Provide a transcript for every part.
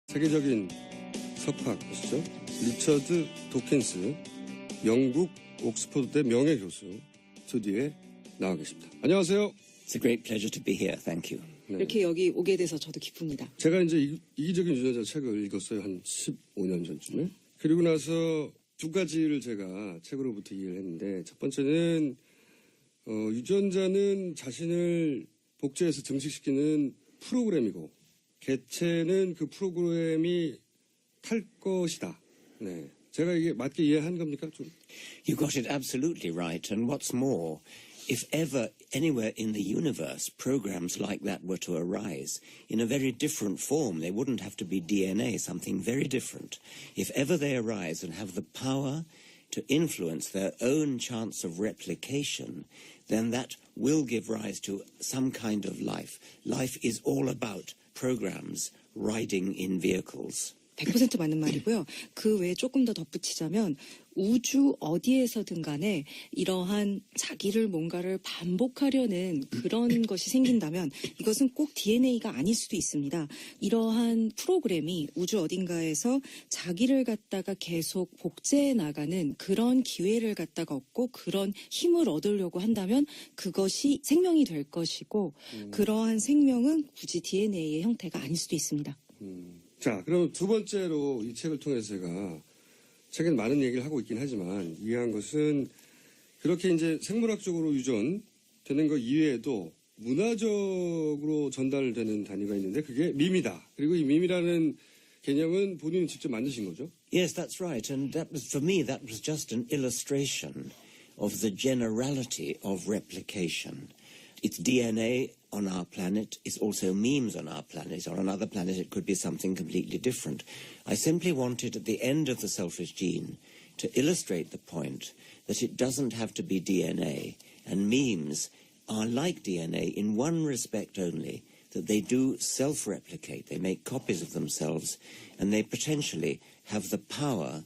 세계적인 석학이시죠. 리처드 도킨스, 영국 옥스퍼드대 명예교수 스튜디오에 나와 계십니다. 안녕하세요. It's a great pleasure to be here. Thank you. 네. 이렇게 여기 오게 돼서 저도 기쁩니다. 제가 이제 이기적인 유전자 책을 읽었어요. 한 15년 전쯤에. 그리고 나서 두 가지를 제가 책으로부터 이해를 했는데, 첫 번째는 유전자는 자신을 복제해서 증식시키는 프로그램이고, 개체는 그 프로그램이 탈 것이다. 네. 제가 이게 맞게 이해한 겁니까? 좀. You got it absolutely right. And what's more, if ever anywhere in the universe programs like that were to arise in a very different form, they wouldn't have to be DNA, something very different. If ever they arise and have the power to influence their own chance of replication, then that will give rise to some kind of life. Life is all about programs riding in vehicles. 100% 맞는 말이고요. 그 외에 조금 더 덧붙이자면 우주 어디에서든 간에 이러한 자기를 뭔가를 반복하려는 그런 것이 생긴다면 이것은 꼭 DNA가 아닐 수도 있습니다. 이러한 프로그램이 우주 어딘가에서 자기를 갖다가 계속 복제해 나가는 그런 기회를 갖다가 얻고 그런 힘을 얻으려고 한다면 그것이 생명이 될 것이고 그러한 생명은 굳이 DNA의 형태가 아닐 수도 있습니다. 자, 그럼 두 번째로 이 책을 통해서 제가 책엔 많은 얘기를 하고 있긴 하지만 이해한 것은 그렇게 이제 생물학적으로 유전되는 것 이외에도 문화적으로 전달되는 단위가 있는데 그게 밈이다. 그리고 이 밈이라는 개념은 본인이 직접 만드신 거죠? Yes, that's right. And that was, for me, that was just an illustration of the generality of replication. It's DNA on our planet, it's also memes on our planet. On another planet, it could be something completely different. I simply wanted, at the end of The Selfish Gene, to illustrate the point that it doesn't have to be DNA, and memes are like DNA in one respect only, that they do self-replicate. They make copies of themselves, and they potentially have the power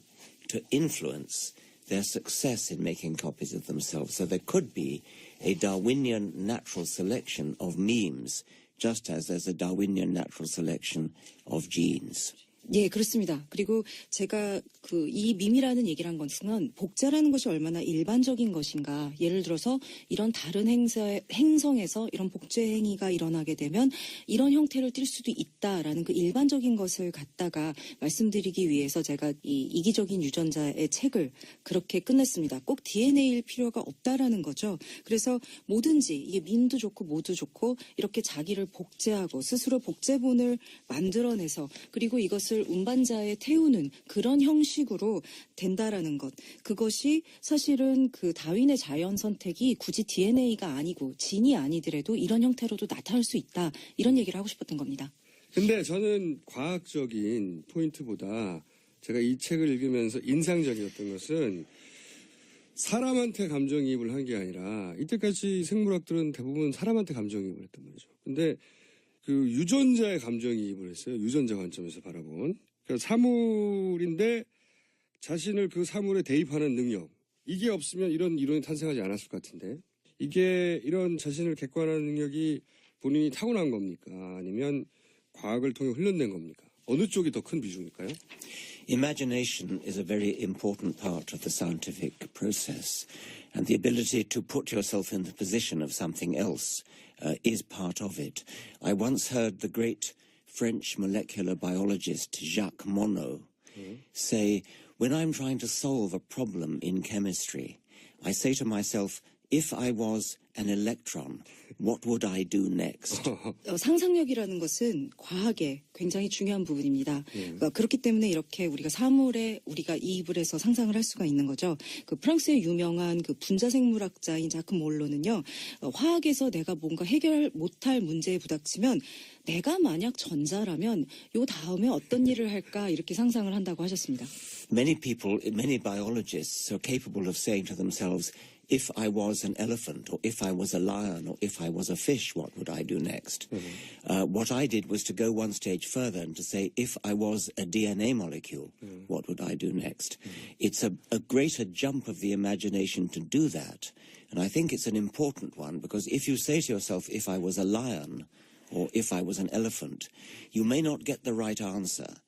to influence their success in making copies of themselves. So there could be a Darwinian natural selection of memes, just as there's a Darwinian natural selection of genes. 예, 그렇습니다. 그리고 제가 이 밈이라는 얘기를 한 것은 복제라는 것이 얼마나 일반적인 것인가. 예를 들어서 이런 다른 행성에서 이런 복제 행위가 일어나게 되면 이런 형태를 띌 수도 있다라는 그 일반적인 것을 갖다가 말씀드리기 위해서 제가 이 이기적인 유전자의 책을 그렇게 끝냈습니다. 꼭 DNA일 필요가 없다라는 거죠. 그래서 뭐든지 이게 밈도 좋고 뭐도 좋고 이렇게 자기를 복제하고 스스로 복제본을 만들어내서 그리고 이것을 운반자에 태우는 그런 형식으로 된다라는 것. 그것이 사실은 그 다윈의 자연 선택이 굳이 DNA가 아니고 진이 아니더라도 이런 형태로도 나타날 수 있다. 이런 얘기를 하고 싶었던 겁니다. 근데 저는 과학적인 포인트보다 제가 이 책을 읽으면서 인상적이었던 것은 사람한테 감정이입을 한 게 아니라 이때까지 생물학들은 대부분 사람한테 감정이입을 했단 말이죠. 근데 그 유전자의 감정이입을 했어요. 유전자 관점에서 바라본. 그러니까 사물인데 자신을 그 사물에 대입하는 능력. 이게 없으면 이런 이론이 탄생하지 않았을 것 같은데. 이게 이런 자신을 객관화하는 능력이 본인이 타고난 겁니까? 아니면 과학을 통해 훈련된 겁니까? 어느 쪽이 더 큰 비중일까요? Imagination is a very important part of the scientific process, and the ability to put yourself in the position of something else is part of it. I once heard the great French molecular biologist Jacques Monod say, when I'm trying to solve a problem in chemistry, I say to myself, if I was an electron, what would I do next? 상상력이라는 것은 과학의 굉장히 중요한 부분입니다. 그러니까 그렇기 때문에 이렇게 우리가 사물에 우리가 이입을 해서 상상을 할 수가 있는 거죠. 그 프랑스의 유명한 그 분자생물학자인 자크 몰로는요, 화학에서 내가 뭔가 해결 못할 문제에 부닥치면 내가 만약 전자라면 요 다음에 어떤 일을 할까 이렇게 상상을 한다고 하셨습니다. Many people, many biologists are capable of saying to themselves, if I was an elephant, or if I was a lion, or if I was a fish, what would I do next? What I did was to go one stage further and to say, if I was a DNA molecule, what would I do next? It's a greater jump of the imagination to do that. And I think it's an important one, because if you say to yourself, if I was a lion, or if I was an elephant, you may not get the right answer.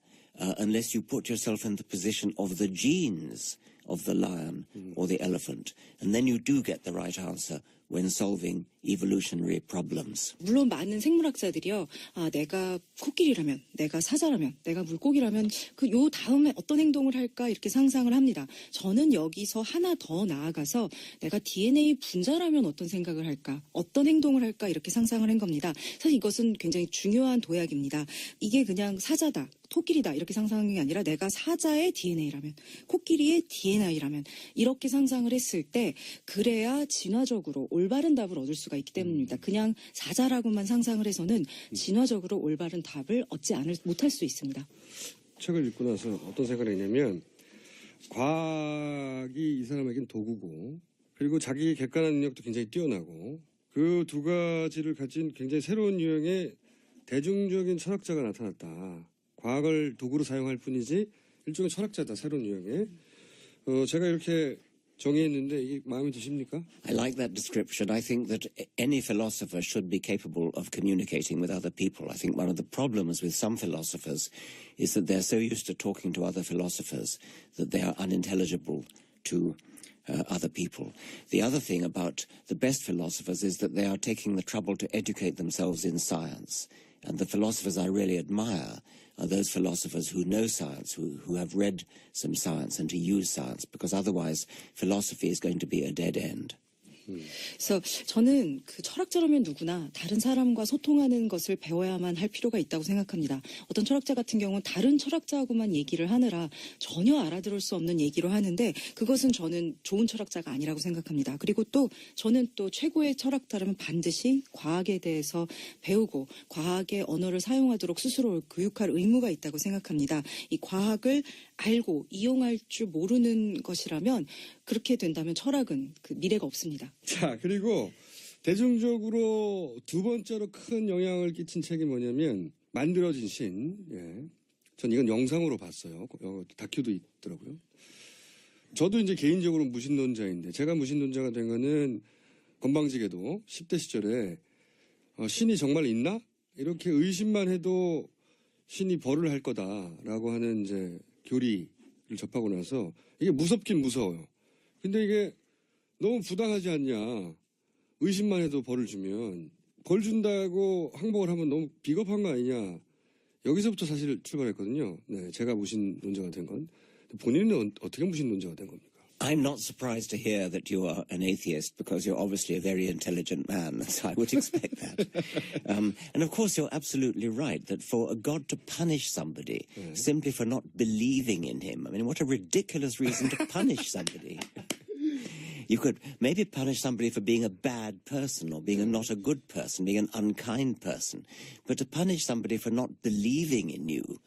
unless you put yourself in the position of the genes of the lion or the elephant. And then you do get the right answer when solving evolutionary problems. 물론 많은 생물학자들이요, 내가 코끼리라면, 내가 사자라면, 내가 물고기라면 그 요 다음에 어떤 행동을 할까 이렇게 상상을 합니다. 저는 여기서 하나 더 나아가서 내가 DNA 분자라면 어떤 생각을 할까, 어떤 행동을 할까 이렇게 상상을 한 겁니다. 사실 이것은 굉장히 중요한 도약입니다. 이게 그냥 사자다, 토끼리다 이렇게 상상한 게 아니라 내가 사자의 DNA라면, 코끼리의 DNA라면 이렇게 상상을 했을 때 그래야 진화적으로 올바른 답을 얻을 수가 있기 때문입니다. 그냥 사자라고만 상상을 해서는 진화적으로 올바른 답을 얻지 못할 수 있습니다. 책을 읽고 나서 어떤 생각을 했냐면 과학이 이 사람에겐 도구고 그리고 자기 객관한 능력도 굉장히 뛰어나고 그 두 가지를 가진 굉장히 새로운 유형의 대중적인 철학자가 나타났다. 과학을 도구로 사용할 뿐이지 일종의 철학자다. 새로운 유형의. 제가 이렇게 정의했는데 이게 마음에 드십니까? I like that description. I think that any philosopher should be capable of communicating with other people. I think one of the problems with some philosophers is that they're so used to talking to other philosophers that they are unintelligible to other people. The other thing about the best philosophers is that they are taking the trouble to educate themselves in science. And the philosophers I really admire are those philosophers who know science, who have read some science and to use science, because otherwise philosophy is going to be a dead end. 그래서 저는 그 철학자라면 누구나 다른 사람과 소통하는 것을 배워야만 할 필요가 있다고 생각합니다. 어떤 철학자 같은 경우는 다른 철학자하고만 얘기를 하느라 전혀 알아들을 수 없는 얘기로 하는데 그것은 저는 좋은 철학자가 아니라고 생각합니다. 그리고 또 저는 또 최고의 철학자라면 반드시 과학에 대해서 배우고 과학의 언어를 사용하도록 스스로 교육할 의무가 있다고 생각합니다. 이 과학을 알고 이용할 줄 모르는 것이라면 그렇게 된다면 철학은 그 미래가 없습니다. 자, 그리고 대중적으로 두 번째로 큰 영향을 끼친 책이 뭐냐면 만들어진 신. 예. 전 이건 영상으로 봤어요. 다큐도 있더라고요. 저도 이제 개인적으로 무신론자인데 제가 무신론자가 된 거는 건방지게도 10대 시절에 신이 정말 있나? 이렇게 의심만 해도 신이 벌을 할 거다라고 하는 이제 교리를 접하고 나서 이게 무섭긴 무서워요. 근데 이게 너무 부당하지 않냐. 의심만 해도 벌을 주면 벌 준다고 항복을 하면 너무 비겁한 거 아니냐. 여기서부터 사실 출발했거든요. 네, 제가 무신론자가 된 건. 본인은 어떻게 무신론자가 된 겁니까? I'm not surprised to hear that you are an atheist because you're obviously a very intelligent man, so I would expect that. And of course, you're absolutely right that for a God to punish somebody simply for not believing in him, I mean, what a ridiculous reason to punish somebody. You could maybe punish somebody for being a bad person or being not a good person, being an unkind person. But to punish somebody for not believing in you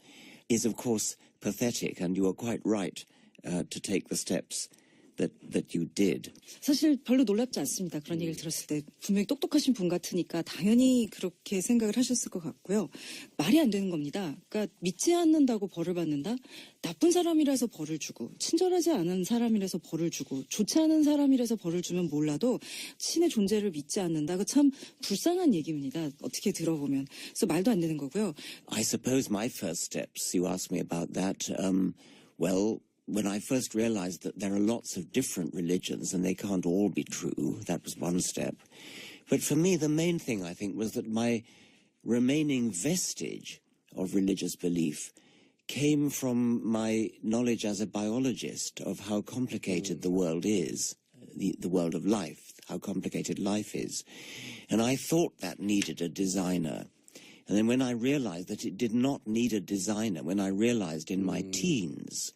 is, of course, pathetic, and you are quite right to take the steps that you did. 사실 별로 놀랍지 않습니다. 그런 얘기를 들었을 때 분명히 똑똑하신 분 같으니까 당연히 그렇게 생각을 하셨을 것 같고요. 말이 안 되는 겁니다. 그러니까 믿지 않는다고 벌을 받는다? 나쁜 사람이라서 벌을 주고 친절하지 않은 사람이라서 벌을 주고 좋지 않은 사람이라서 벌을 주면 몰라도 신의 존재를 믿지 않는다. 그 참 불쌍한 얘기입니다. 어떻게 들어보면. 그래서 말도 안 되는 거고요. I suppose my first steps, you asked me about that, well, when I first realized that there are lots of different religions and they can't all be true, that was one step. But for me, the main thing, I think, was that my remaining vestige of religious belief came from my knowledge as a biologist of how complicated the world is, the world of life, how complicated life is. And I thought that needed a designer. And then when I realized that it did not need a designer, when I realized in my teens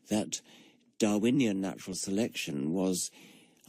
that Darwinian natural selection was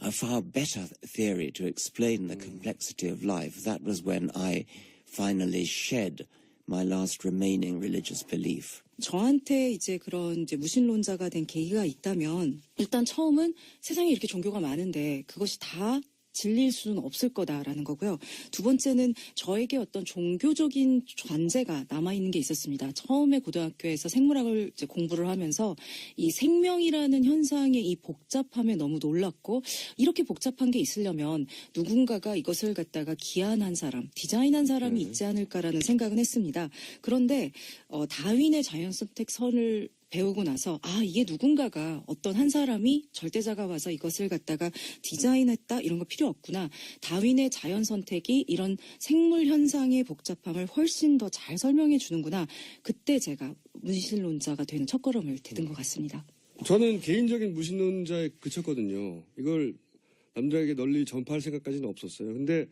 a far better theory to explain the complexity of life, that was when I finally shed my last remaining religious belief. 저한테 이제 그런 이제 무신론자가 된 계기가 있다면 일단 처음은 세상에 이렇게 종교가 많은데 그것이 다 질릴 수는 없을 거다라는 거고요. 두 번째는 저에게 어떤 종교적인 관제가 남아있는 게 있었습니다. 처음에 고등학교에서 생물학을 이제 공부를 하면서 이 생명이라는 현상의 이 복잡함에 너무 놀랐고 이렇게 복잡한 게 있으려면 누군가가 이것을 갖다가 기한한 사람, 디자인한 사람이 있지 않을까라는 생각은 했습니다. 그런데 다윈의 자연선택선을 배우고 나서 이게 누군가가 어떤 한 사람이 절대자가 와서 이것을 갖다가 디자인했다 이런 거 필요 없구나. 다윈의 자연 선택이 이런 생물 현상의 복잡함을 훨씬 더 잘 설명해 주는구나. 그때 제가 무신론자가 되는 첫걸음을 디딘 것 같습니다. 저는 개인적인 무신론자에 그쳤거든요. 이걸 남들에게 널리 전파할 생각까지는 없었어요. 근데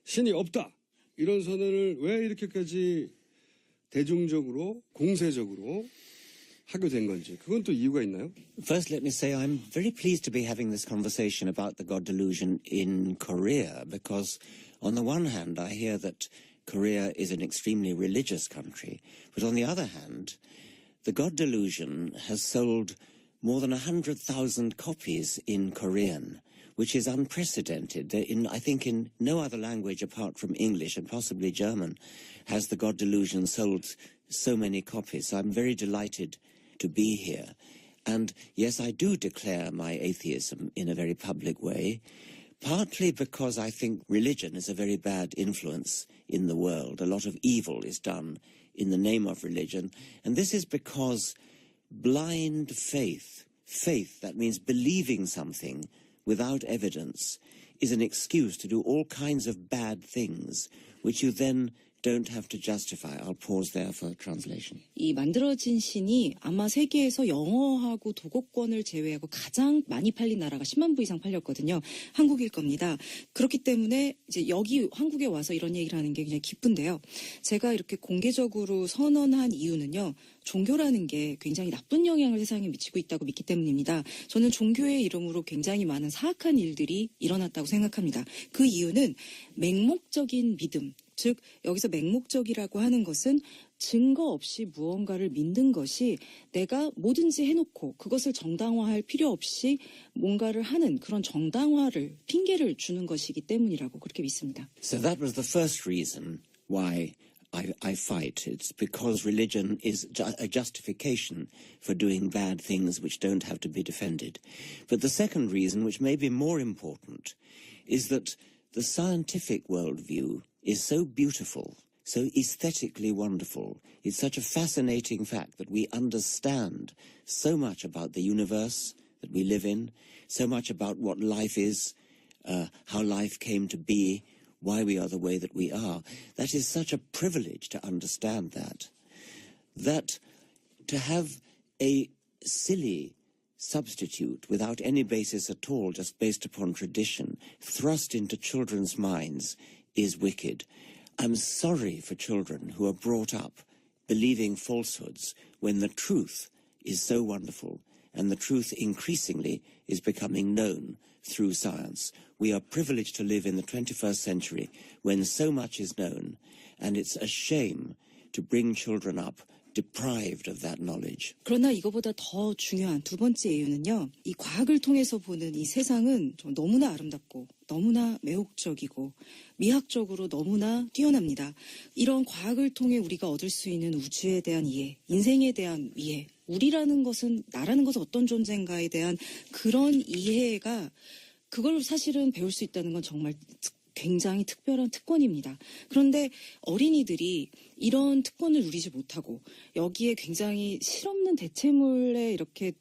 신이 없다 이런 선언을 왜 이렇게까지 대중적으로 공세적으로 하게 된 건지 그건 또 이유가 있나요? First, let me say I'm very pleased to be having this conversation about the God delusion in Korea because, on the one hand, I hear that Korea is an extremely religious country, but on the other hand, the God delusion has sold more than 100,000 copies in Korean, which is unprecedented. I think in no other language apart from English and possibly German has the God delusion sold so many copies. So I'm very delighted to be here. And yes, I do declare my atheism in a very public way, partly because I think religion is a very bad influence in the world. A lot of evil is done in the name of religion. And this is because blind faith, that means believing something without evidence, is an excuse to do all kinds of bad things, which you then don't have to justify. I'll pause there for translation. 이 만들어진 신이 아마 세계에서 영어하고 도곡권을 제외하고 가장 많이 팔린 나라가 10만 부 이상 팔렸거든요. 한국일 겁니다. 그렇기 때문에 이제 여기 한국에 와서 이런 얘기를 하는 게 굉장히 기쁜데요. 제가 이렇게 공개적으로 선언한 이유는요. 종교라는 게 굉장히 나쁜 영향을 세상에 미치고 있다고 믿기 때문입니다. 저는 종교의 이름으로 굉장히 많은 사악한 일들이 일어났다고 생각합니다. 그 이유는 맹목적인 믿음, 즉 여기서 맹목적이라고 하는 것은 증거 없이 무언가를 믿는 것이 내가 뭐든지 해놓고 그것을 정당화할 필요 없이 뭔가를 하는 그런 정당화를 핑계를 주는 것이기 때문이라고 그렇게 믿습니다. So that was the first reason why I fight. It's because religion is a justification for doing bad things which don't have to be defended. But the second reason, which may be more important, is that the scientific worldview is so beautiful, so aesthetically wonderful. It's such a fascinating fact that we understand so much about the universe that we live in, so much about what life is, how life came to be, why we are the way that we are. That is such a privilege to understand that to have a silly substitute without any basis at all, just based upon tradition, thrust into children's minds is wicked. I'm sorry for children who are brought up believing falsehoods when the truth is so wonderful, and the truth increasingly is becoming known through science. We are privileged to live in the 21st century when so much is known, and it's a shame to bring children up deprived of that knowledge. 그러나 이거보다 더 중요한 두 번째 이유는요. 이 과학을 통해서 보는 이 세상은 너무나 아름답고 너무나 매혹적이고 미학적으로 너무나 뛰어납니다. 이런 과학을 통해 우리가 얻을 수 있는 우주에 대한 이해, 인생에 대한 이해, 우리라는 것은 나라는 것은 어떤 존재인가에 대한 그런 이해가 그걸 사실은 배울 수 있다는 건 정말 굉장히 특별한 특권입니다. 그런데 어린이들이 이런 특권을 누리지 못하고 여기에 굉장히 실없는 대체물에 이렇게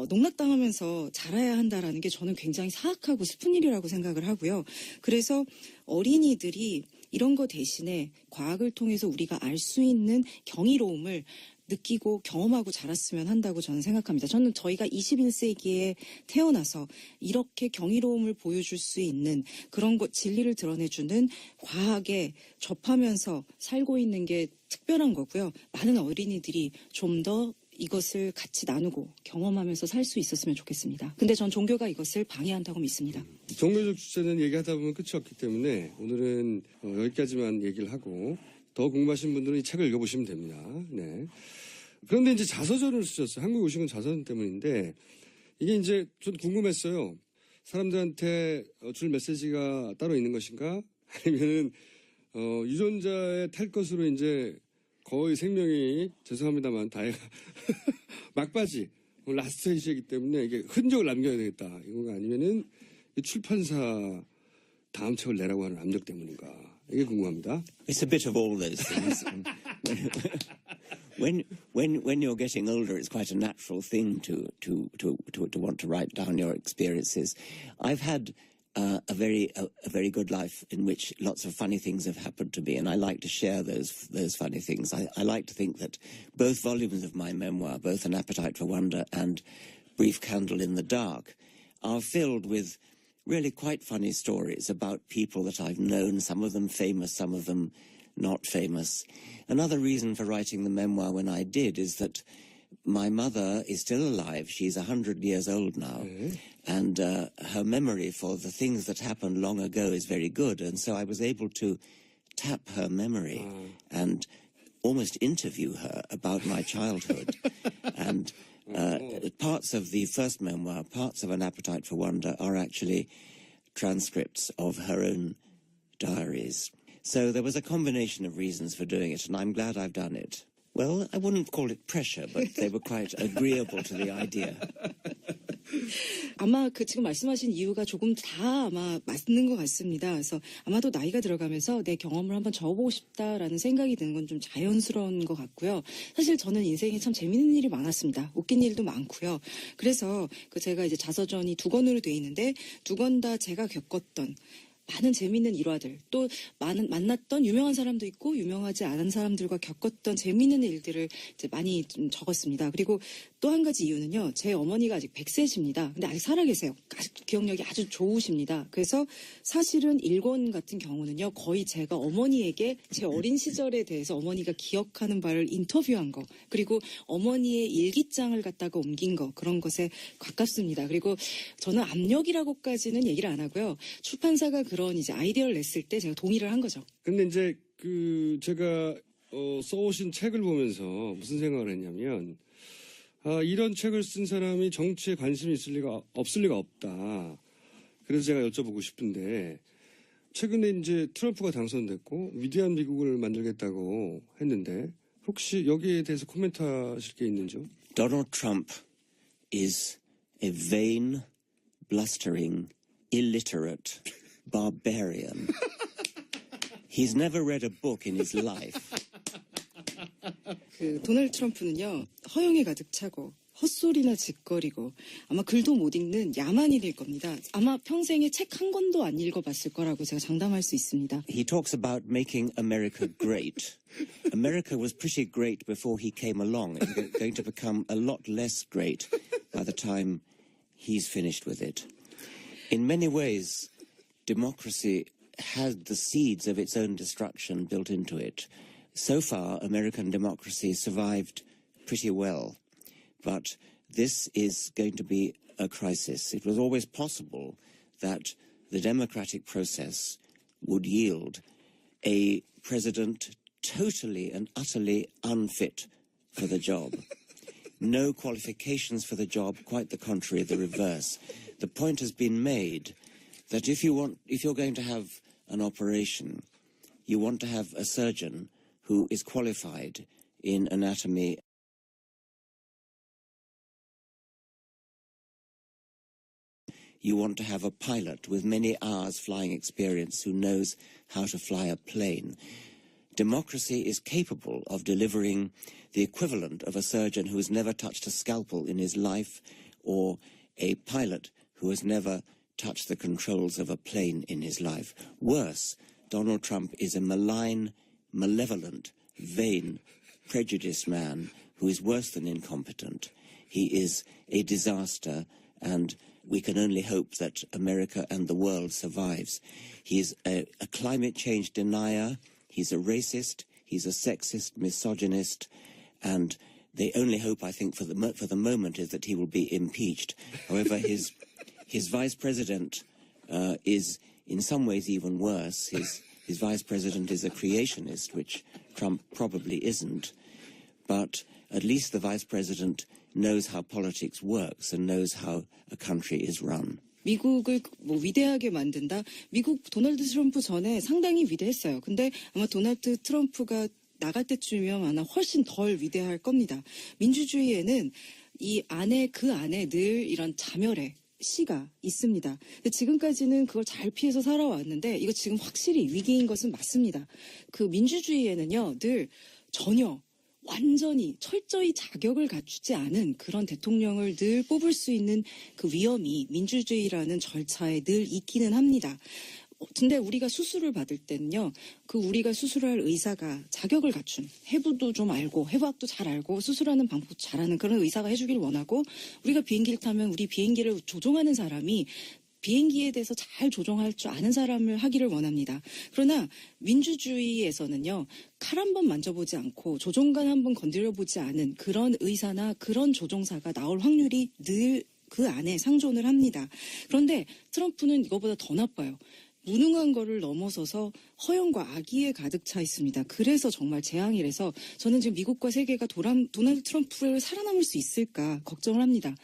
농락당하면서 자라야 한다라는 게 저는 굉장히 사악하고 슬픈 일이라고 생각을 하고요. 그래서 어린이들이 이런 거 대신에 과학을 통해서 우리가 알 수 있는 경이로움을 느끼고 경험하고 자랐으면 한다고 저는 생각합니다. 저는 저희가 21세기에 태어나서 이렇게 경이로움을 보여줄 수 있는 그런 것, 진리를 드러내주는 과학에 접하면서 살고 있는 게 특별한 거고요. 많은 어린이들이 좀 더 이것을 같이 나누고 경험하면서 살 수 있었으면 좋겠습니다. 근데 전 종교가 이것을 방해한다고 믿습니다. 종교적 주제는 얘기하다 보면 끝이 없기 때문에 오늘은 여기까지만 얘기를 하고 더 궁금하신 분들은 이 책을 읽어보시면 됩니다. 네. 그런데 이제 자서전을 쓰셨어요. 한국에 오신 건 자서전 때문인데 이게 이제 좀 궁금했어요. 사람들한테 줄 메시지가 따로 있는 것인가? 아니면은 유전자에 탈 것으로 이제 거의 생명이 죄송합니다만 다해가 막바지 라스트 스테이지이기 때문에 이게 흔적을 남겨야 되겠다 이건가 아니면은 이 출판사 다음 책을 내라고 하는 압력 때문인가 이게 궁금합니다. It's a bit of all those things. When you're getting older, it's quite a natural thing to want to write down your experiences. I've had a very good life in which lots of funny things have happened to me, and I like to share those funny things. I like to think that both volumes of my memoir, both An Appetite for Wonder and Brief Candle in the Dark, are filled with really quite funny stories about people that I've known, some of them famous, some of them not famous. Another reason for writing the memoir when I did is that my mother is still alive. She's 100 years old now. And her memory for the things that happened long ago is very good. And so I was able to tap her memory and almost interview her about my childhood. And parts of the first memoir, parts of An Appetite for Wonder, are actually transcripts of her own diaries. So there was a combination of reasons for doing it, and I'm glad I've done it. Well, I wouldn't call it pressure, but they were quite agreeable to the idea. 아마 지금 말씀하신 이유가 조금 다 아마 맞는 것 같습니다. 그래서 아마도 나이가 들어가면서 내 경험을 한번 적어보고 싶다라는 생각이 드는 건 좀 자연스러운 것 같고요. 사실 저는 인생에 참 재밌는 일이 많았습니다. 웃긴 일도 많고요. 그래서 제가 이제 자서전이 2권으로 돼 있는데 2권 다 제가 겪었던 많은 재미있는 일화들, 또 만났던 유명한 사람도 있고 유명하지 않은 사람들과 겪었던 재미있는 일들을 이제 많이 좀 적었습니다. 그리고 또 한 가지 이유는요. 제 어머니가 아직 100세십니다. 근데 아직 살아계세요. 아직 기억력이 아주 좋으십니다. 그래서 사실은 1권 같은 경우는요. 거의 제가 어머니에게 제 어린 시절에 대해서 어머니가 기억하는 바를 인터뷰한 거, 그리고 어머니의 일기장을 갖다가 옮긴 거, 그런 것에 가깝습니다. 그리고 저는 압력이라고까지는 얘기를 안 하고요. 출판사가 그런 이제 아이디어를 냈을 때 제가 동의를 한 거죠. 근데 이제 제가 써오신 책을 보면서 무슨 생각을 했냐면 이런 책을 쓴 사람이 정치에 관심이 없을 리가 없다. 그래서 제가 여쭤보고 싶은데 최근에 이제 트럼프가 당선됐고 위대한 미국을 만들겠다고 했는데 혹시 여기에 대해서 코멘트하실 게 있는지요? Donald Trump is a vain, blustering, illiterate barbarian. He's never read a book in his life. 도널드 트럼프는요, 허영에 가득 차고 헛소리나 짓거리고 아마 글도 못 읽는 야만인일 겁니다. 아마 평생에 책 한 권도 안 읽어봤을 거라고 제가 장담할 수 있습니다. He talks about making America great. America was pretty great before he came along. It's going to become a lot less great by the time he's finished with it. In many ways, democracy had the seeds of its own destruction built into it. So far, American democracy survived pretty well, but this is going to be a crisis. It was always possible that the democratic process would yield a president totally and utterly unfit for the job. No qualifications for the job, quite the contrary, the reverse. The point has been made that if you're going to have an operation, you want to have a surgeon who is qualified in anatomy. You want to have a pilot with many hours flying experience who knows how to fly a plane. Democracy is capable of delivering the equivalent of a surgeon who has never touched a scalpel in his life, or a pilot who has never touched the controls of a plane in his life. Worse, Donald Trump is a malign, malevolent, vain, prejudiced man who is worse than incompetent. He is a disaster, and we can only hope that America and the world survives. He is a climate change denier, he's a racist, he's a sexist, misogynist, and the only hope, I think, for the moment is that he will be impeached. However, his vice president is in some ways even worse. His vice president is a creationist, which Trump probably isn't. But at least the vice president knows how politics works and knows how a country is run. 미국을 뭐 위대하게 만든다. 미국 도널드 트럼프 전에 상당히 위대했어요. 근데 아마 도널드 트럼프가 나갈 때쯤이면 아마 훨씬 덜 위대할 겁니다. 민주주의에는 그 안에 늘 이런 자멸의 씨가 있습니다. 근데 지금까지는 그걸 잘 피해서 살아왔는데 이거 지금 확실히 위기인 것은 맞습니다. 그 민주주의에는요, 늘 전혀 완전히 철저히 자격을 갖추지 않은 그런 대통령을 늘 뽑을 수 있는 그 위험이 민주주의라는 절차에 늘 있기는 합니다. 근데 우리가 수술을 받을 때는요, 그 우리가 수술할 의사가 자격을 갖춘, 해부도 좀 알고, 해부학도 잘 알고, 수술하는 방법도 잘하는 그런 의사가 해주길 원하고, 우리가 비행기를 타면 우리 비행기를 조종하는 사람이 비행기에 대해서 잘 조종할 줄 아는 사람을 하기를 원합니다. 그러나 민주주의에서는요, 칼 한 번 만져보지 않고 조종관 한 번 건드려보지 않은 그런 의사나 그런 조종사가 나올 확률이 늘 그 안에 상존을 합니다. 그런데 트럼프는 이거보다 더 나빠요. 무능한 거를 넘어서서 허영과 악의에 가득 차 있습니다. 그래서 정말 재앙이라서 저는 지금 미국과 세계가 도널드 트럼프를 살아남을 수 있을까 걱정을 합니다.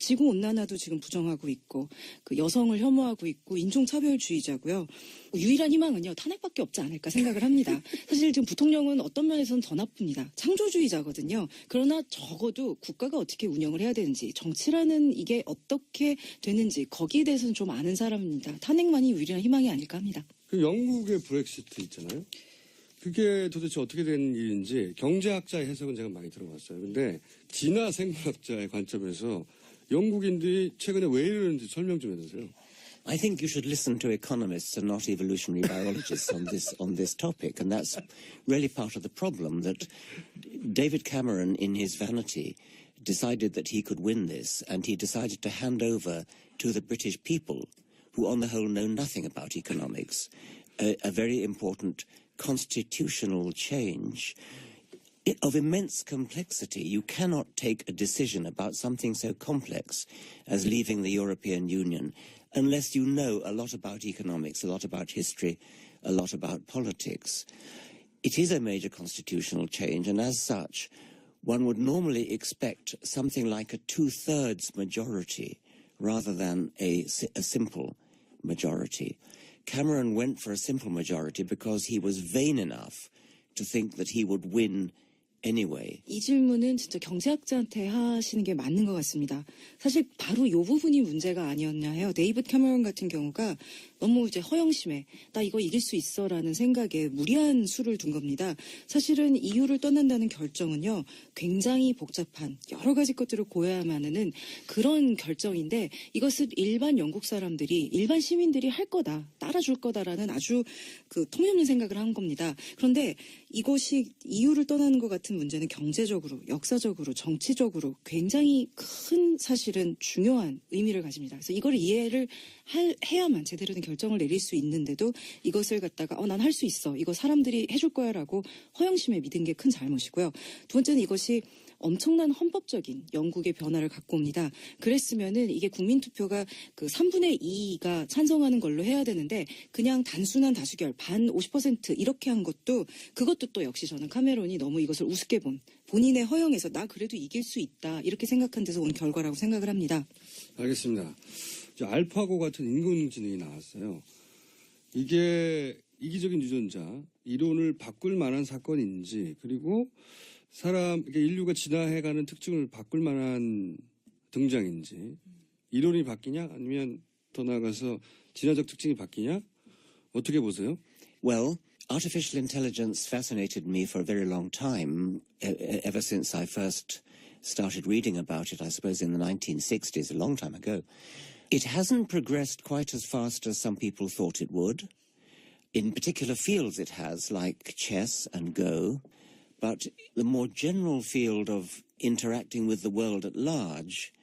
지구온난화도 지금 부정하고 있고 그 여성을 혐오하고 있고 인종차별주의자고요. 유일한 희망은요, 탄핵밖에 없지 않을까 생각을 합니다. 사실 지금 부통령은 어떤 면에서는 더 나쁩니다. 창조주의자거든요. 그러나 적어도 국가가 어떻게 운영을 해야 되는지, 정치라는 이게 어떻게 되는지 거기에 대해서는 좀 아는 사람입니다. 탄핵만이 유일한 희망이 아닐까 합니다. 그 영국의 브렉시트 있잖아요. 그게 도대체 어떻게 된 일인지 경제학자의 해석은 제가 많이 들어봤어요. 근데 진화 생물학자의 관점에서 영국인들이 최근에 왜 이러는지 설명 좀 해주세요. I think you should listen to economists and not evolutionary biologists on this topic, and that's really part of the problem that David Cameron, in his vanity, decided that he could win this, and he decided to hand over to the British people, who on the whole know nothing about economics, a very important constitutional change of immense complexity. You cannot take a decision about something so complex as leaving the European Union unless you know a lot about economics, a lot about history, a lot about politics. It is a major constitutional change, and as such, one would normally expect something like a 2/3 majority rather than a simple majority. Cameron went for a simple majority because he was vain enough to think that he would win anyway. 이 질문은 진짜 경제학자한테 하시는 게 맞는 것 같습니다. 사실 바로 이 부분이 문제가 아니었냐 해요. 데이비드 캐머런 같은 경우가 너무 이제 허영심에 나 이거 이길 수 있어라는 생각에 무리한 수를 둔 겁니다. 사실은 EU를 떠난다는 결정은요, 굉장히 복잡한 여러 가지 것들을 고려야만 하는 그런 결정인데 이것을 일반 영국 사람들이, 일반 시민들이 할 거다, 따라줄 거다라는 아주 그 통념없는 생각을 한 겁니다. 그런데 이것이 EU를 떠나는 것 같은 문제는 경제적으로, 역사적으로, 정치적으로 굉장히 큰 사실은 중요한 의미를 가집니다. 그래서 이걸 이해를 해야만 제대로 된 결정을 내릴 수 있는데도 이것을 갖다가 난 할 수 있어, 이거 사람들이 해줄 거야 라고 허영심에 믿은 게 큰 잘못이고요. 두 번째는 이것이 엄청난 헌법적인 영국의 변화를 갖고 옵니다. 그랬으면은 이게 국민투표가 그 3분의 2가 찬성하는 걸로 해야 되는데 그냥 단순한 다수결 반 50% 이렇게 한 것도, 그것도 또 역시 저는 카메론이 너무 이것을 우습게 본, 본인의 허영에서 나 그래도 이길 수 있다 이렇게 생각한 데서 온 결과라고 생각을 합니다. 알겠습니다. 알파고 같은 인공지능이 나왔어요. 이게 이기적인 유전자 이론을 바꿀 만한 사건인지, 그리고 인류가 진화해가는 특징을 바꿀 만한 등장인지, 이론이 바뀌냐 아니면 더 나아가서 진화적 특징이 바뀌냐, 어떻게 보세요? Well, artificial intelligence fascinated me for a very long time, ever since I first started reading about it, I suppose in the 1960s, a long time ago. It hasn't progressed quite as fast as some people thought it would. In particular fields it has, like chess and Go. But the more general field of interacting with the world at large,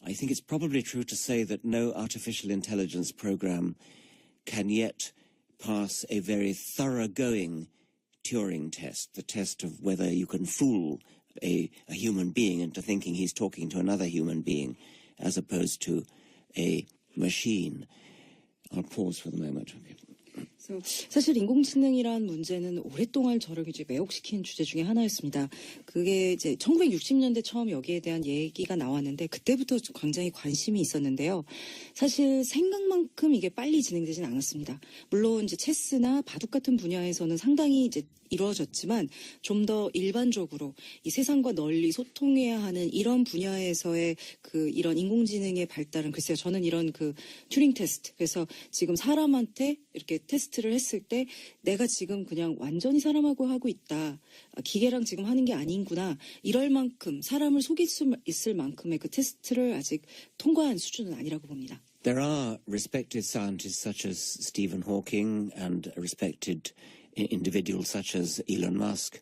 I think it's probably true to say that no artificial intelligence program can yet pass a very thoroughgoing Turing test, the test of whether you can fool a human being into thinking he's talking to another human being as opposed to a machine. I'll pause for the moment. Okay. 그래서 사실 인공지능이란 문제는 오랫동안 저를 이제 매혹시킨 주제 중에 하나였습니다. 그게 이제 1960년대 처음 여기에 대한 얘기가 나왔는데 그때부터 굉장히 관심이 있었는데요. 사실 생각만큼 이게 빨리 진행되진 않았습니다. 물론 이제 체스나 바둑 같은 분야에서는 상당히 이제 이루어졌지만 좀 더 일반적으로 이 세상과 널리 소통해야 하는 이런 분야에서의 그 이런 인공지능의 발달은 글쎄요. 저는 이런 그 튜링 테스트 그래서 지금 사람한테 이렇게 테스트를 했을 때 내가 지금 그냥 완전히 사람하고 하고 있다. 기계랑 지금 하는 게 아닌구나. 이럴 만큼 사람을 속일 수 있을 만큼의 그 테스트를 아직 통과한 수준은 아니라고 봅니다. There are respected scientists such as Stephen Hawking and respected individuals such as Elon Musk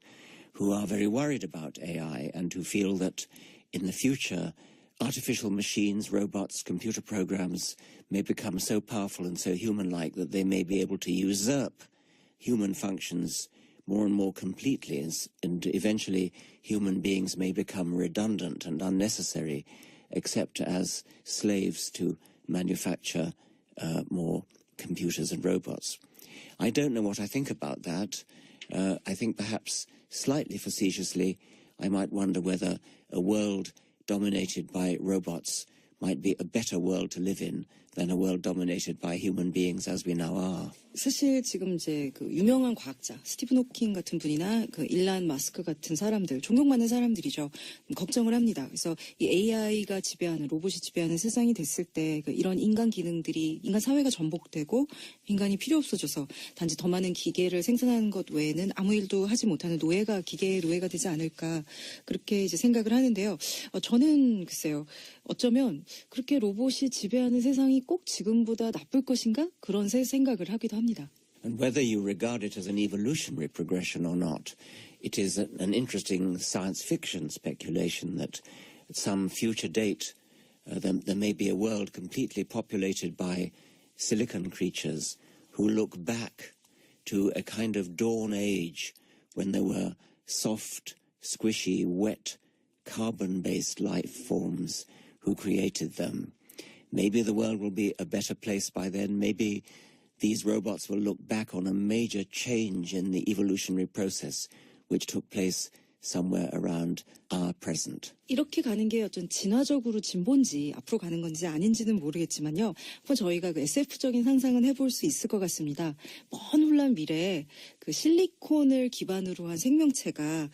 who are very worried about AI and who feel that in the future artificial machines, robots, computer programs may become so powerful and so human-like that they may be able to usurp human functions more and more completely, and eventually human beings may become redundant and unnecessary except as slaves to manufacture more computers and robots. I don't know what I think about that. I think perhaps slightly facetiously I might wonder whether a world dominated by robots might be a better world to live in than a world dominated by human beings as we now are. 사실 지금 이제 그 유명한 과학자 스티븐 호킹 같은 분이나 그 일란 마스크 같은 사람들 존경받는 사람들이죠. 걱정을 합니다. 그래서 이 AI가 지배하는 로봇이 지배하는 세상이 됐을 때 그 이런 인간 기능들이 인간 사회가 전복되고 인간이 필요 없어져서 단지 더 많은 기계를 생산하는 것 외에는 아무 일도 하지 못하는 노예가 기계의 노예가 되지 않을까 그렇게 이제 생각을 하는데요. 저는 글쎄요. 어쩌면 그렇게 로봇이 지배하는 세상이 꼭 지금보다 나쁠 것인가 그런 생각을 하기도 합니다. And whether you regard it as an evolutionary progression or not, it is an interesting science fiction speculation that at some future date there may be a world completely populated by silicon creatures who look back to a kind of dawn age when there were soft, squishy, wet, carbon-based life forms who created them. Maybe the world will be a better place by then. Maybe these robots will look back on a major change in the evolutionary process which took place somewhere around our present. 이렇게 가는 게 어떤 진화적으로 진보인지 앞으로 가는 건지 아닌지는 모르겠지만요. 한번 저희가 그 SF적인 상상은 해볼 수 있을 것 같습니다. 먼 훌란 미래에 그 실리콘을 기반으로 한 생명체가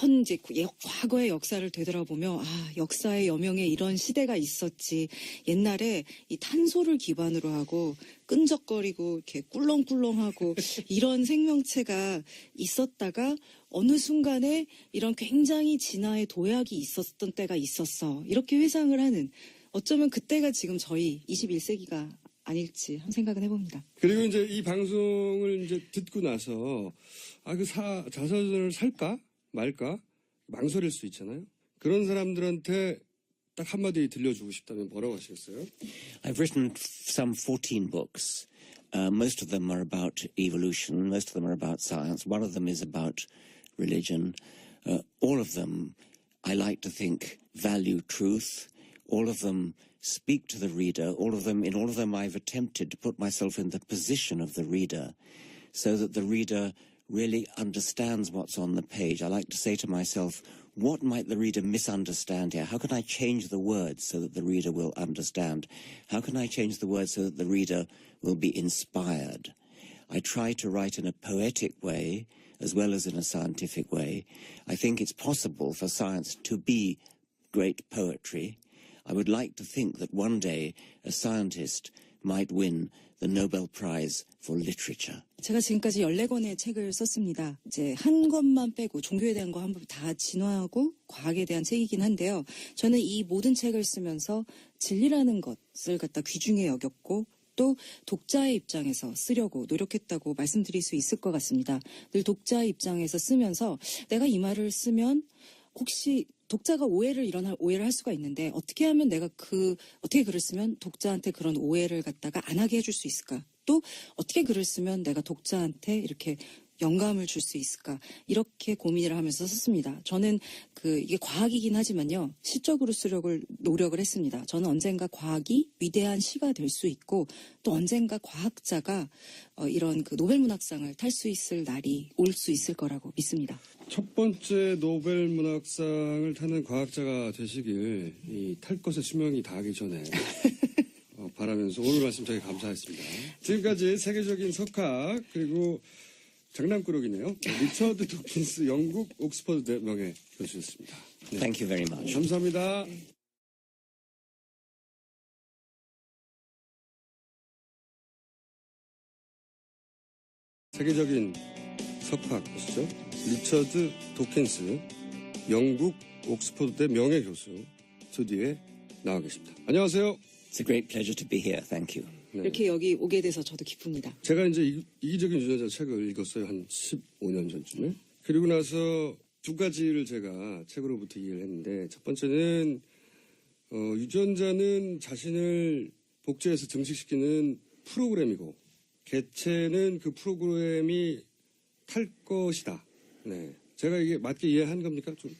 먼 이제 과거의 역사를 되돌아보며 역사의 여명에 이런 시대가 있었지. 옛날에 이 탄소를 기반으로 하고 끈적거리고 이렇게 꿀렁꿀렁하고 이런 생명체가 있었다가 어느 순간에 이런 굉장히 진화의 도약이 있었던 때가 있었어. 이렇게 회상을 하는 어쩌면 그때가 지금 저희 21세기가 아닐지 한 생각은 해봅니다. 그리고 이제 이 방송을 이제 듣고 나서 그 자서전을 살까 말까 망설일 수 있잖아요. 그런 사람들한테 딱 한마디 들려주고 싶다면 뭐라고 하시겠어요? I've written some 14 books. Most of them are about evolution. Most of them are about science. One of them is about religion. All of them, I like to think, value truth. All of them speak to the reader. In all of them, I've attempted to put myself in the position of the reader so that the reader really understands what's on the page. I like to say to myself, what might the reader misunderstand here? How can I change the words so that the reader will understand? How can I change the words so that the reader will be inspired? I try to write in a poetic way as well as in a scientific way. I think it's possible for science to be great poetry. I would like to think that one day a scientist might win the Nobel Prize for Literature. 제가 지금까지 14권의 책을 썼습니다. 이제 한 권만 빼고 종교에 대한 거 한번 다 진화하고 과학에 대한 책이긴 한데요. 저는 이 모든 책을 쓰면서 진리라는 것을 갖다 귀중히 여겼고 또 독자의 입장에서 쓰려고 노력했다고 말씀드릴 수 있을 것 같습니다. 늘 독자의 입장에서 쓰면서 내가 이 말을 쓰면 혹시 독자가 오해를 할 수가 있는데 어떻게 하면 내가 어떻게 글을 쓰면 독자한테 그런 오해를 갖다가 안 하게 해줄 수 있을까? 또 어떻게 글을 쓰면 내가 독자한테 이렇게 영감을 줄 수 있을까 이렇게 고민을 하면서 썼습니다. 저는 이게 과학이긴 하지만요 시적으로 쓰려고 노력을 했습니다. 저는 언젠가 과학이 위대한 시가 될 수 있고 또 언젠가 과학자가 이런 노벨문학상을 탈 수 있을 날이 올 수 있을 거라고 믿습니다. 첫 번째 노벨 문학상을 타는 과학자가 되시길 탈 것의 수명이 다하기 전에 바라면서 오늘 말씀 되게 감사했습니다. 지금까지 세계적인 석학 그리고 장난꾸러기네요. 리처드 도킨스 영국 옥스퍼드 명예 교수였습니다. 네. Thank you very much. 감사합니다. 세계적인 석학이시죠. 리처드 도킨스 영국 옥스퍼드대 명예 교수 스튜디오에 나와 계십니다. 안녕하세요. It's a great pleasure to be here. Thank you. 네. 이렇게 여기 오게 돼서 저도 기쁩니다. 제가 이제 이기적인 유전자 책을 읽었어요. 한 15년 전쯤에. 그리고 나서 두 가지를 제가 책으로부터 이해를 했는데 첫 번째는 유전자는 자신을 복제해서 증식시키는 프로그램이고 개체는 그 프로그램이 탈 것이다. 네. 제가 이게 맞게 이해한 겁니까? 좀.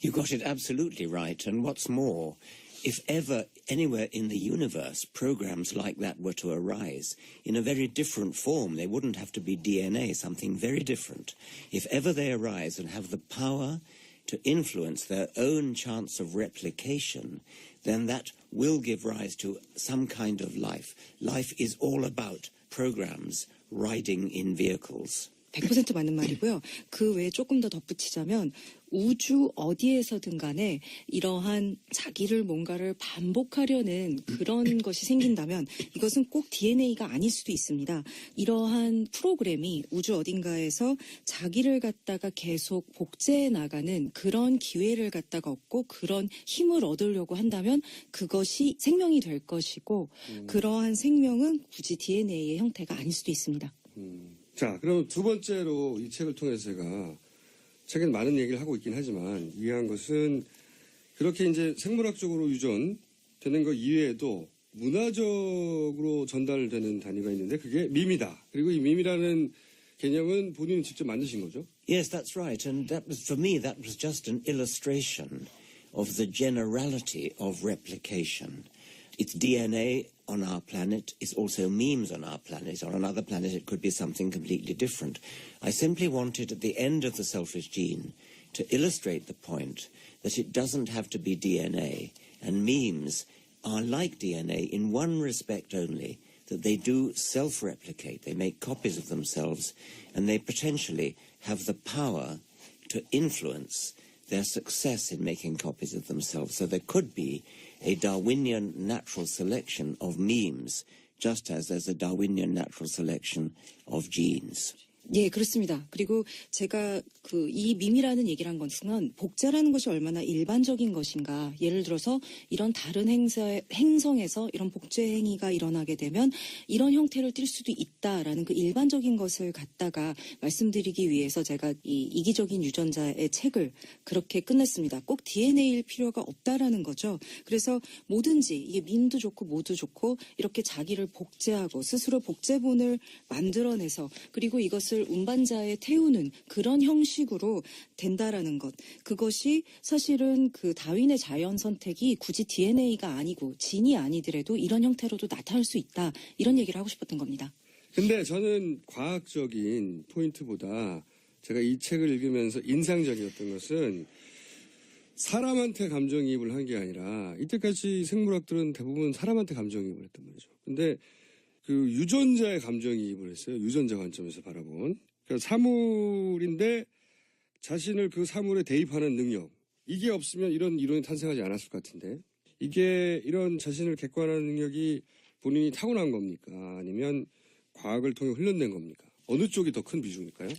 You got it absolutely right. And what's more, if ever anywhere in the universe programs like that were to arise in a very different form, they wouldn't have to be DNA, something very different. If ever they arise and have the power to influence their own chance of replication, then that will give rise to some kind of life. Life is all about programs riding in vehicles. 100% 맞는 말이고요. 그 외에 조금 더 덧붙이자면 우주 어디에서든 간에 이러한 자기를 뭔가를 반복하려는 그런 것이 생긴다면 이것은 꼭 DNA가 아닐 수도 있습니다. 이러한 프로그램이 우주 어딘가에서 자기를 갖다가 계속 복제해 나가는 그런 기회를 갖다가 얻고 그런 힘을 얻으려고 한다면 그것이 생명이 될 것이고 그러한 생명은 굳이 DNA의 형태가 아닐 수도 있습니다. 자, 그럼 두 번째로 이 책을 통해서 제가 책에는 많은 얘기를 하고 있긴 하지만 이해한 것은 그렇게 이제 생물학적으로 유전되는 것 이외에도 문화적으로 전달되는 단위가 있는데 그게 밈이다. 그리고 이 밈이라는 개념은 본인은 직접 만드신 거죠? Yes, that's right. And that was, for me, that was just an illustration of the generality of replication. It's DNA on our planet. It's also memes on our planet. On another planet, it could be something completely different. I simply wanted, at the end of The Selfish Gene, to illustrate the point that it doesn't have to be DNA. And memes are like DNA in one respect only, that they do self-replicate. They make copies of themselves, and they potentially have the power to influence their success in making copies of themselves. So there could be a Darwinian natural selection of memes, just as there's a Darwinian natural selection of genes. 예, 그렇습니다. 그리고 제가 이 밈이라는 얘기를 한 것은 복제라는 것이 얼마나 일반적인 것인가. 예를 들어서 이런 다른 행성에서 이런 복제 행위가 일어나게 되면 이런 형태를 띌 수도 있다라는 그 일반적인 것을 갖다가 말씀드리기 위해서 제가 이 이기적인 유전자의 책을 그렇게 끝냈습니다. 꼭 DNA일 필요가 없다라는 거죠. 그래서 뭐든지 이게 밈도 좋고 뭐도 좋고 이렇게 자기를 복제하고 스스로 복제본을 만들어내서 그리고 이것을 운반자에 태우는 그런 형식으로 된다라는 것. 그것이 사실은 그 다윈의 자연 선택이 굳이 DNA가 아니고 진이 아니더라도 이런 형태로도 나타날 수 있다. 이런 얘기를 하고 싶었던 겁니다. 근데 저는 과학적인 포인트보다 제가 이 책을 읽으면서 인상적이었던 것은 사람한테 감정이입을 한 게 아니라 이때까지 생물학들은 대부분 사람한테 감정이입을 했단 말이죠. 근데 그 유전자의 감정이입을 했어요. 유전자 관점에서 바라본. 그러니까 사물인데 자신을 그 사물에 대입하는 능력. 이게 없으면 이런 이론이 탄생하지 않았을 것 같은데. 이게 이런 자신을 객관화하는 능력이 본인이 타고난 겁니까? 아니면 과학을 통해 훈련된 겁니까? 어느 쪽이 더 큰 비중일까요?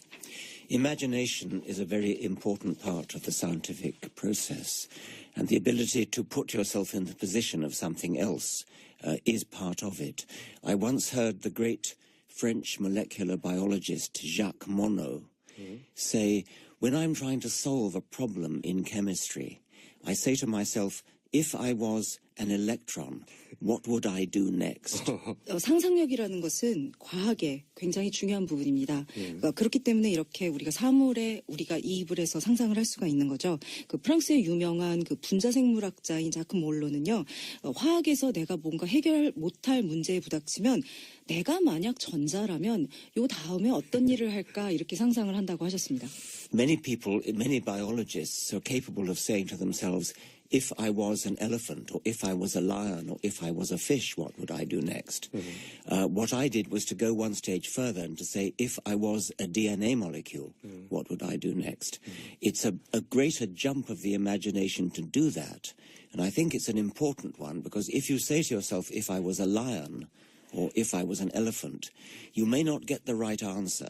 Imagination is a very important part of the scientific process, and the ability to put yourself in the position of something else is part of it. I once heard the great French molecular biologist Jacques Monod say, when I'm trying to solve a problem in chemistry, I say to myself, if I was an electron, what would I do next? 상상력이라는 것은 과학의 굉장히 중요한 부분입니다. 그러니까 그렇기 때문에 이렇게 우리가 사물에 우리가 이입을 해서 상상을 할 수가 있는 거죠. 그 프랑스의 유명한 그 분자생물학자인 자크 몰로는요, 화학에서 내가 뭔가 해결 못할 문제에 부닥치면 내가 만약 전자라면 요 다음에 어떤 일을 할까 이렇게 상상을 한다고 하셨습니다. Many people, many biologists are capable of saying to themselves, if I was an elephant, or if I was a lion, or if I was a fish, what would I do next? What I did was to go one stage further and to say, if I was a DNA molecule, what would I do next? It's a greater jump of the imagination to do that. And I think it's an important one, because if you say to yourself, if I was a lion, or if I was an elephant, you may not get the right answer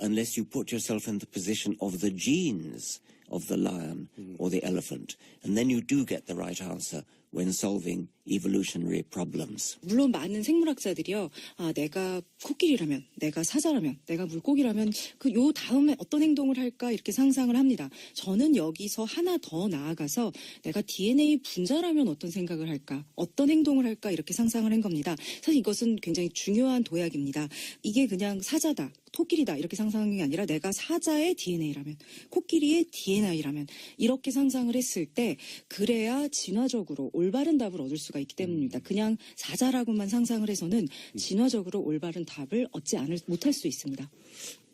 unless you put yourself in the position of the genes of the lion or the elephant. And then you do get the right answer when solving evolutionary problems. 물론 많은 생물학자들이요, 내가 코끼리라면, 내가 사자라면, 내가 물고기라면 그 요 다음에 어떤 행동을 할까 이렇게 상상을 합니다. 저는 여기서 하나 더 나아가서 내가 DNA 분자라면 어떤 생각을 할까, 어떤 행동을 할까 이렇게 상상을 한 겁니다. 사실 이것은 굉장히 중요한 도약입니다. 이게 그냥 사자다, 토끼리다 이렇게 상상한 게 아니라 내가 사자의 DNA라면, 코끼리의 DNA라면 이렇게 상상을 했을 때 그래야 진화적으로 올바른 답을 얻을 수가 있기 때문입니다. 그냥 사자라고만 상상을 해서는 진화적으로 올바른 답을 얻지 못할 수 있습니다.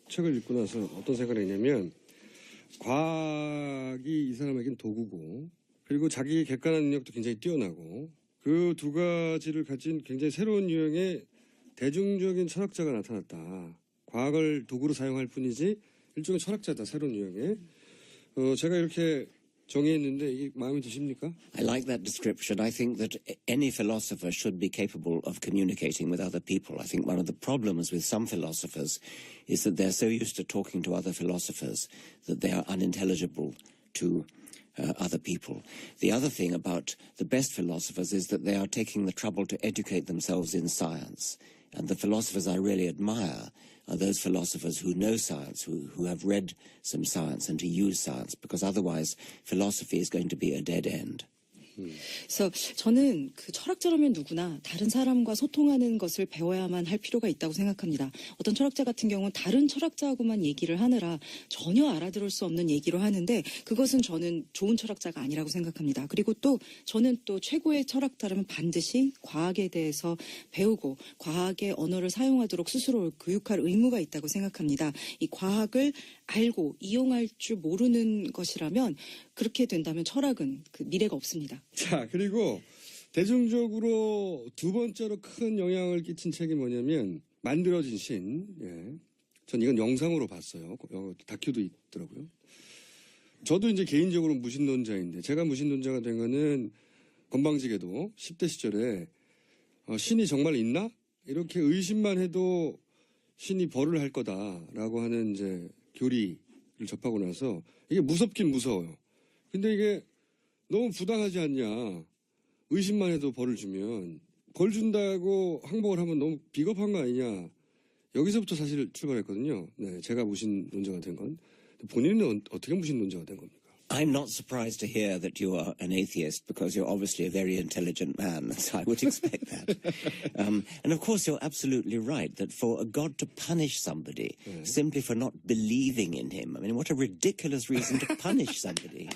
책을 읽고 나서 어떤 생각을 했냐면 과학이 이 사람에겐 도구고 그리고 자기 객관한 능력도 굉장히 뛰어나고 그 두 가지를 가진 굉장히 새로운 유형의 대중적인 철학자가 나타났다. 과학을 도구로 사용할 뿐이지 일종의 철학자다. 새로운 유형의. 제가 이렇게 정의했는데 이게 마음에 드십니까? I like that description. I think that any philosopher should be capable of communicating with other people. I think one of the problems with some philosophers is that they're so used to talking to other philosophers that they are unintelligible to other people. The other thing about the best philosophers is that they are taking the trouble to educate themselves in science. And the philosophers I really admire are those philosophers who know science, who have read some science and who use science, because otherwise philosophy is going to be a dead end. 그래서 저는 그 철학자라면 누구나 다른 사람과 소통하는 것을 배워야만 할 필요가 있다고 생각합니다. 어떤 철학자 같은 경우는 다른 철학자하고만 얘기를 하느라 전혀 알아들을 수 없는 얘기로 하는데 그것은 저는 좋은 철학자가 아니라고 생각합니다. 그리고 또 저는 또 최고의 철학자라면 반드시 과학에 대해서 배우고 과학의 언어를 사용하도록 스스로 교육할 의무가 있다고 생각합니다. 이 과학을 알고 이용할 줄 모르는 것이라면 그렇게 된다면 철학은 그 미래가 없습니다. 자, 그리고 대중적으로 두 번째로 큰 영향을 끼친 책이 뭐냐면 만들어진 신. 예. 전 이건 영상으로 봤어요. 다큐도 있더라고요. 저도 이제 개인적으로 무신론자인데 제가 무신론자가 된 거는 건방지게도 10대 시절에 신이 정말 있나? 이렇게 의심만 해도 신이 벌을 할 거다라고 하는 이제 교리를 접하고 나서 이게 무섭긴 무서워요. 근데 이게 너무 부당하지 않냐. 의심만 해도 벌을 주면 벌 준다고 항복을 하면 너무 비겁한 거 아니냐. 여기서부터 사실 출발했거든요. 네, 제가 무신론자가 된 건. 본인은 어떻게 무신론자가 된 겁니까? I'm not surprised to hear that you are an atheist because you're obviously a very intelligent man, so I would expect that. And of course you're absolutely right that for a God to punish somebody simply for not believing in him, I mean, what a ridiculous reason to punish somebody.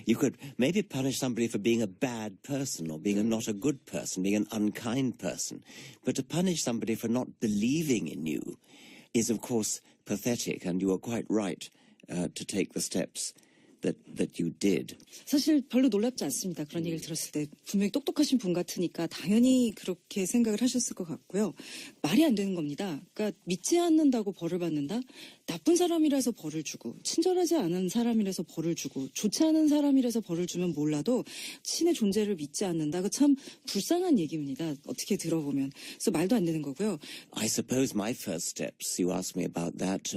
You could maybe punish somebody for being a bad person or being not a good person, being an unkind person. But to punish somebody for not believing in you is, of course, pathetic, and you are quite right to take the steps that you did. 사실 별로 놀랍지 않습니다. 그런 얘기를 들었을 때 분명히 똑똑하신 분 같으니까 당연히 그렇게 생각을 하셨을 것 같고요. 말이 안 되는 겁니다. 그러니까 믿지 않는다고 벌을 받는다? 나쁜 사람이라서 벌을 주고 친절하지 않은 사람이라서 벌을 주고 좋지 않은 사람이라서 벌을 주면 몰라도 신의 존재를 믿지 않는다. 그 참 불쌍한 얘기입니다. 어떻게 들어보면. 그래서 말도 안 되는 거고요. I suppose my first steps, you asked me about that,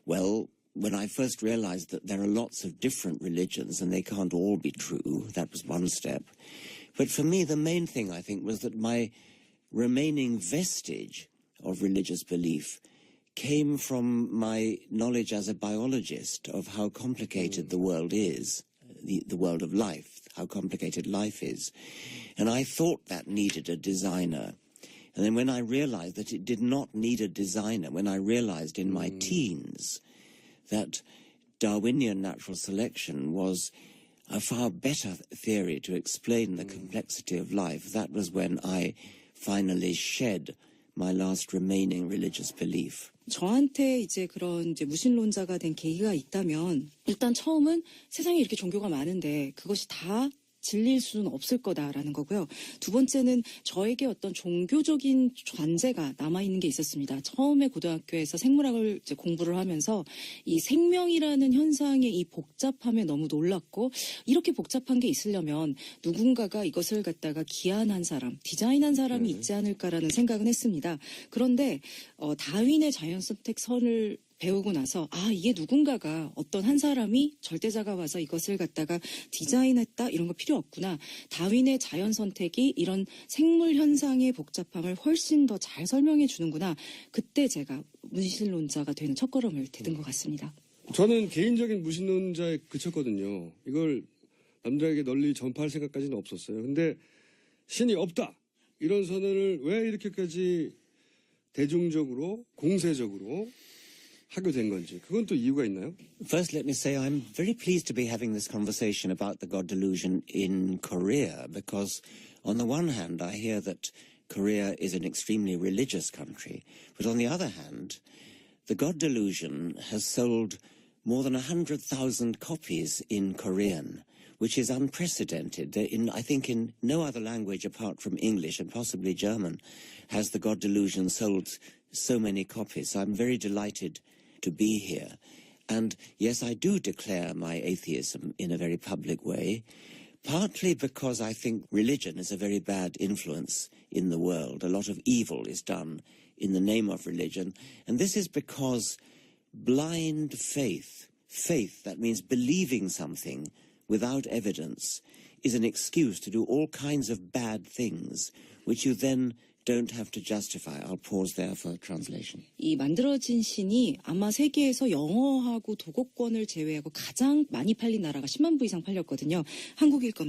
well, when I first realized that there are lots of different religions and they can't all be true, that was one step. But for me, the main thing, I think, was that my remaining vestige of religious belief came from my knowledge as a biologist of how complicated the world is. the world of life, how complicated life is. And I thought that needed a designer. And then when I realized that it did not need a designer, when I realized in my teens that Darwinian natural selection was a far better theory to explain the complexity of life, that was when I finally shed my last remaining religious belief. 저한테 이제 그런 이제 무신론자가 된 계기가 있다면 일단 처음은 세상에 이렇게 종교가 많은데 그것이 다 진리일 수는 없을 거다라는 거고요. 두 번째는 저에게 어떤 종교적인 관제가 남아있는 게 있었습니다. 처음에 고등학교에서 생물학을 이제 공부를 하면서 이 생명이라는 현상의 이 복잡함에 너무 놀랐고 이렇게 복잡한 게 있으려면 누군가가 이것을 갖다가 기한한 사람, 디자인한 사람이 있지 않을까라는 생각은 했습니다. 그런데 다윈의 자연선택선을 배우고 나서 이게 누군가가 어떤 한 사람이 절대자가 와서 이것을 갖다가 디자인했다 이런 거 필요 없구나. 다윈의 자연 선택이 이런 생물 현상의 복잡함을 훨씬 더 잘 설명해 주는구나. 그때 제가 무신론자가 되는 첫걸음을 디딘 것 같습니다. 저는 개인적인 무신론자에 그쳤거든요. 이걸 남들에게 널리 전파할 생각까지는 없었어요. 근데 신이 없다 이런 선언을 왜 이렇게까지 대중적으로 공세적으로 하게 된 건지 그건 또 이유가 있나요? First, let me say I'm very pleased to be having this conversation about the God delusion in Korea, because on the one hand, I hear that Korea is an extremely religious country, but on the other hand, the God delusion has sold more than 100,000 copies in Korean, which is unprecedented. I think in no other language apart from English and possibly German has the God delusion sold so many copies. So I'm very delighted to be here. And yes, I do declare my atheism in a very public way, partly because I think religion is a very bad influence in the world. A lot of evil is done in the name of religion. And this is because blind faith, that means believing something without evidence, is an excuse to do all kinds of bad things, which you then don't have to justify. I'll pause there for translation. 이 만들어진 신이 아마 세계에서 영어하고 도곡권을 제외하고 가장 많이 팔린 나라가 10만 부 이상 팔렸거든요. 한국일 겁니다.